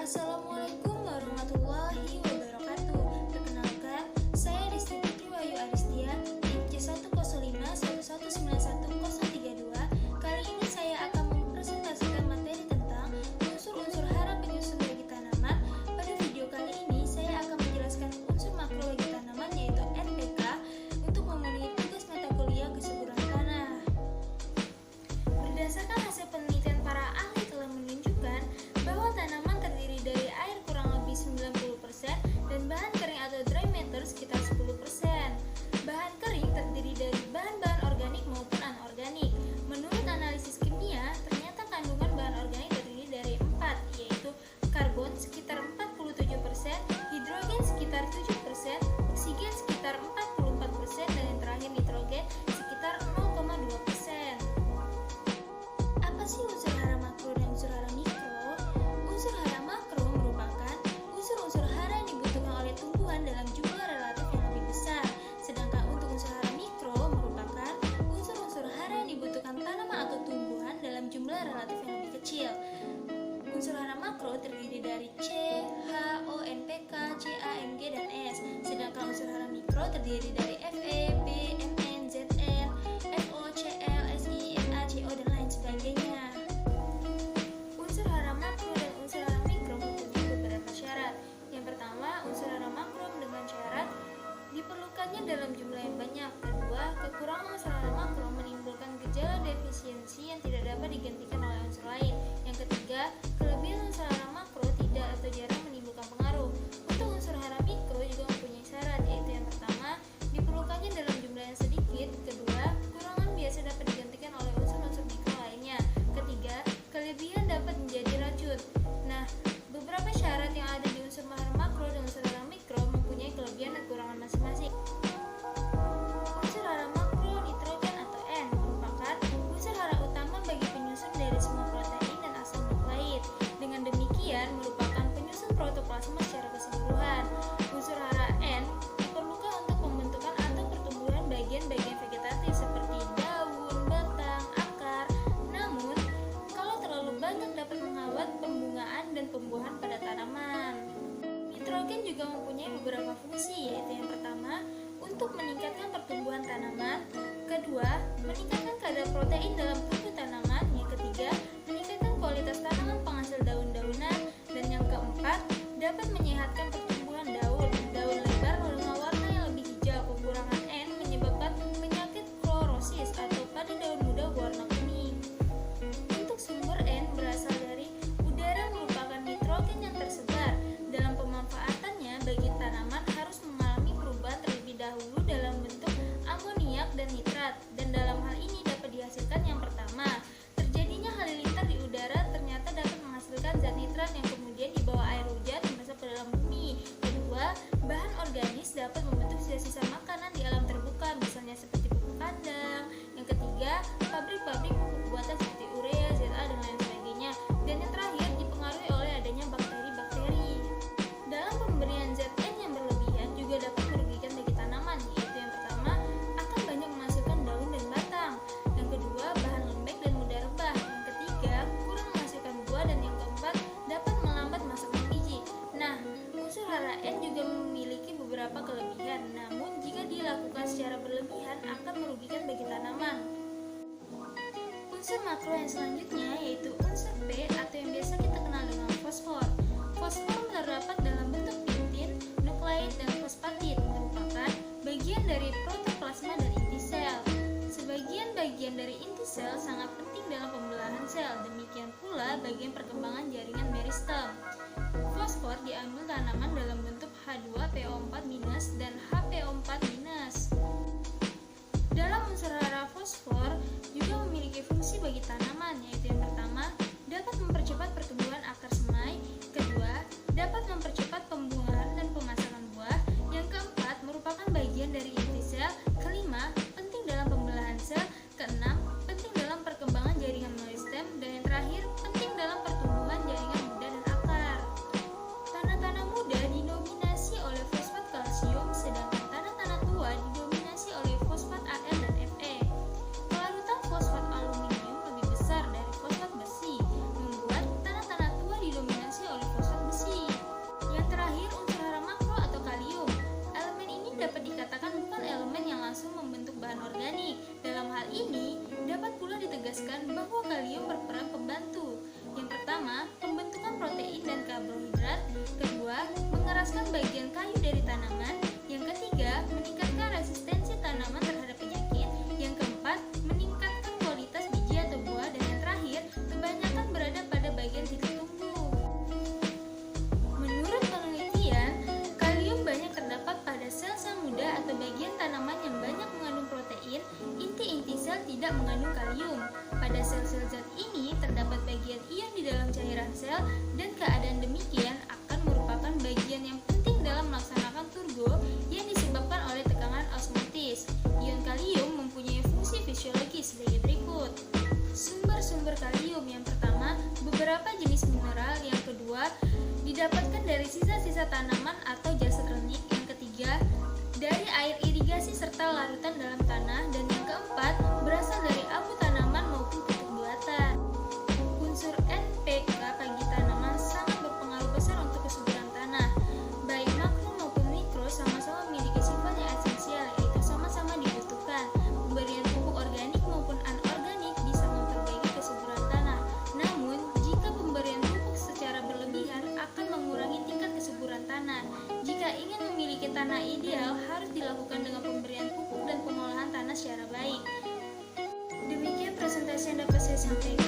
Assalamualaikum warahmatullahi wabarakatuh. Perkenalkan, saya Desti Putri Wahyu Aristia, NIM C10511911032. Kali ini saya akan mempresentasikan materi tentang unsur-unsur hara penyusun bagi tanaman. Pada video kali ini, saya akan menjelaskan unsur makro bagi tanaman, yaitu NPK, untuk memenuhi tugas mata kuliah kesuburan tanah. Berdasarkan hasil penelitian para ahli telah menunjukkan bahwa tanaman terdiri dari air kurang lebih 90% dan bahan kering atau dry matter sekitar 10%. Bahan kering terdiri dari bahan-bahan organik maupun anorganik. Menurut analisis kimia, ternyata kandungan bahan organik terdiri dari 4, yaitu karbon sekitar 47%, hidrogen sekitar 7%, oksigen sekitar 44%, dan yang terakhir nitrogen sekitar 0,2%. Apa sih unsur hara makro dan unsur hara mikro? Unsur hara makro merupakan unsur-unsur hara yang dibutuhkan oleh tumbuhan dalam jumlah relatif yang lebih besar. Sedangkan untuk unsur hara mikro merupakan unsur-unsur hara yang dibutuhkan tanaman atau tumbuhan dalam jumlah relatif yang lebih kecil. Unsur hara makro terdiri dari C, H, O, NPK, Ca, Mg, dan S. Sedangkan unsur hara mikro terdiri dari Fe, B, Mn, Zn, Fo, Cl, Si, Na, Co, dan lain sebagainya. Unsur hara makro dan unsur hara mikro mempunyai beberapa syarat. Yang pertama, unsur hara makro dengan syarat diperlukannya dalam jumlah yang banyak. Kedua, kekurangan unsur hara makro menimbulkan gejala defisiensi yang tidak dapat digantikan oleh unsur lain. Yang ketiga, kelebihan unsur hara makro tidak atau jarang menimbulkan pengaruh. Untuk unsur hara mikro juga mempunyai syarat, yaitu yang pertama, diperlukannya dalam jumlah yang sedikit. Kedua, kekurangan biasa dapat digantikan oleh unsur-unsur mikro lainnya. Ketiga, kelebihan dapat menjadi racun. Nah, beberapa syarat yang ada di unsur hara makro dan unsur hara mikro mempunyai kelebihan dan kekurangan masing-masing. Unsur hara makro nitrogen atau N merupakan unsur hara utama bagi penyusun dari semua protein dan asam nukleid. Dengan demikian, merupakan penyusun protoplasma secara keseluruhan. Unsur hara N diperlukan untuk pembentukan atau pertumbuhan bagian-bagian vegetatif seperti daun, batang, akar. Namun, kalau terlalu banyak dapat menghambat pembungaan dan pembuahan pada tanaman. Nitrogen juga mempunyai beberapa fungsi, yaitu yang pertama, untuk meningkatkan pertumbuhan tanaman. Kedua, meningkatkan kadar protein dalam tubuh tanaman. Yang ketiga, meningkatkan kualitas tanaman penghasil daun-daunan. Dan yang keempat, dapat menyehatkan pertumbuhan daun. Daun lebar dengan warna yang lebih hijau. Kekurangan N menyebabkan penyakit klorosis atau pada daun muda warna kuning. Untuk sumber N berasal dari udara merupakan nitrogen yang tersebar. Dalam pemanfaatannya bagi tanaman harus mengalami perubahan terlebih dahulu dalam bentuk amoniak dan nitrat. Dan dalam hal ini dapat dihasilkan yang pertama, terjadinya halilintar di udara ternyata dapat menghasilkan zat nitrat yang kemudian dibawa air hujan masuk ke dalam bumi. Kedua, bahan organis dapat membentuk sisa-sisa makanan di alam terbuka, misalnya seperti pupuk kandang. Yang ketiga, pabrik-pabrik pupuk buatan seperti urea, Za, dan lain sebagainya. Dan yang terakhir, dipengaruhi oleh adanya bakteri-bakteri. Dalam pemberian Zn yang berlebihan juga dapat merugikan bagi tanaman, yaitu yang pertama, akan banyak menghasilkan daun dan batang. Yang kedua, bahan lembek dan mudah rebah. Yang ketiga, kurang menghasilkan buah. Dan yang keempat, dapat melambat masuknya biji. Nah, unsur hara N juga memiliki beberapa kelebihan, namun jika dilakukan secara berlebihan akan merugikan bagi tanaman. Unsur makro yang selanjutnya yaitu unsur P atau yang biasa kita kenal dengan fosfor. Fosfor terdapat dalam bentuk peptid, nukleid, dan fosfatid, merupakan bagian dari protoplasma dan inti sel. Sebagian bagian dari inti sel sangat penting dalam pembelahan sel, demikian pula bagian perkembangan jaringan meristem. Fosfor diambil tanaman dalam bentuk H2PO4- dan HPO4-. Dalam unsur hara fosfor juga memiliki fungsi bagi tanaman, yaitu yang pertama, dapat mempercepat pertumbuhan akar semai. Kedua, dapat mempercepat pembuahan dan pemasangan buah. Yang keempat, merupakan bagian dari inti sel. Kelima, penting dalam pembelahan sel. Keenam, penting dalam perkembangan jaringan meristem. Dan yang terakhir, penting dalam pertumbuhan jaringan muda dan akar. Tanah-tanah muda didominasi oleh fosfat kalsium, sedangkan didapatkan dari sisa-sisa tanaman atau jastronik. Yang ketiga, dari air irigasi serta larutan dalam tanah. Dan yang keempat, berasal dari abu tanaman maupun pupuk buatan. Unsur NPK bagi tanaman sangat berpengaruh besar untuk kesuburan tanah. Baik makro maupun mikro sama-sama memiliki sifat yang esensial, yaitu sama-sama dibutuhkan. Pemberian pupuk organik maupun anorganik bisa memperbaiki kesuburan tanah. Namun, jika pemberian pupuk secara berlebihan akan mengurangi tingkat kesuburan tanah. Jika ingin memiliki tanah ideal, harus dilakukan dengan pemberian pupuk dan pengolahan tanah secara baik. Demikian presentasi yang dapat saya sampaikan.